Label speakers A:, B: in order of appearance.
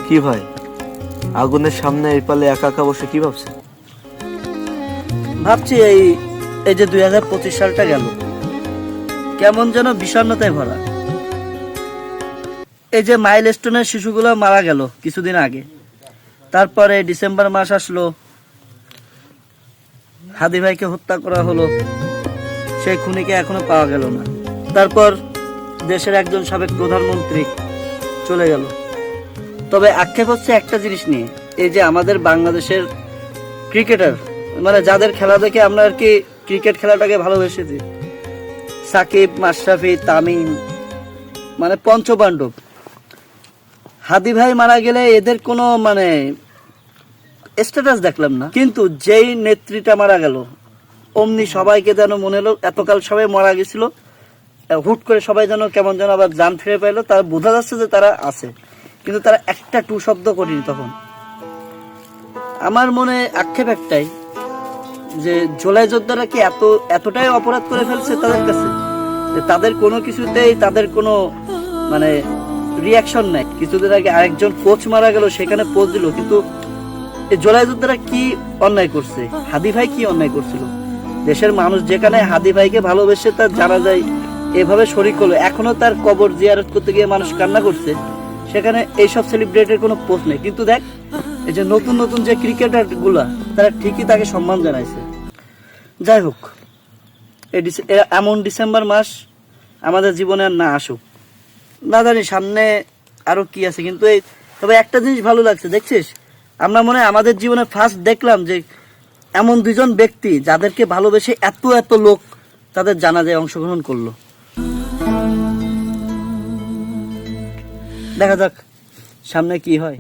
A: কি ভাই, আগুনের সামনে এই পালে একা একা বসে কি ভাবছে?
B: ভাবছি এই এই যে 2025 সালটা গেল, কেমন যেন বিষণ্ণতায় ভরা। এই যে মাইলস্টোনের শিশুগুলো মারা গেল কিছুদিন আগে, তারপরে ডিসেম্বর মাস আসলো, হাদি ভাইকে হত্যা করা হলো, সেই খুনিকে এখনো পাওয়া গেল না। তারপর দেশের একজন সাবেক প্রধানমন্ত্রী চলে গেল। তবে আক্ষেপ হচ্ছে একটা জিনিস নিয়ে, এই যে আমাদের বাংলাদেশের ক্রিকেটার, মানে যাদের খেলা দেখে আমরা আর কি ক্রিকেট খেলাটাকে ভালোবেসেছি, সাকিব, মাশরাফি, তামিম, মানে পঞ্চপাণ্ডব, হাদি ভাই মারা গেলে এদের কোনো মানে স্ট্যাটাস দেখলাম না। কিন্তু যেই নেত্রীটা মারা গেল, অমনি সবাইকে যেন মনে হলো এতকাল সবাই মারা গেছিল, হুট করে সবাই যেন কেমন যেন আবার জান ফিরে পাইলো। তারা বোঝা যাচ্ছে যে তারা আছে, কিন্তু তারা একটা টু শব্দ করেনি তখন। আমার মনে আক্ষেপ একটাই, যে জুলাই যোদ্ধারা কি এতটাই অপরাধ করে ফেলছে তাদের কাছে, যে তাদের কোনো কিছুতেই তাদের কোনো মানে রিয়াকশন নাই। কিছুদিন আগে আরেকজন কোচ মারা গেল, সেখানে পোস্ট দিল, কিন্তু এই জুলাই যোদ্ধারা কি অন্যায় করছে? হাদি ভাই কি অন্যায় করছিল? দেশের মানুষ যেখানে হাদি ভাইকে ভালোবেসে তার জানা যায় এভাবে শরীক হলো, এখনো তার কবর জিয়ারত করতে গিয়ে মানুষ কান্না করছে, সেখানে এইসব সেলিব্রেটের কোনো পোস্ট নেই। কিন্তু দেখ, এই যে নতুন নতুন যে ক্রিকেটার গুলা, তারা ঠিকই তাকে সম্মান জানাইছে। যাই হোক, এমন ডিসেম্বর মাস আমাদের জীবনে আর না আসুক। না জানি সামনে আরো কি আছে, কিন্তু এই তবে একটা জিনিস ভালো লাগছে, দেখছিস, আমরা মনে হয় আমাদের জীবনে ফার্স্ট দেখলাম যে এমন দুইজন ব্যক্তি যাদেরকে ভালোবেসে এত এত লোক তাদের জানাজায় অংশগ্রহণ করলো। দেখা যাক সামনে কি হয়।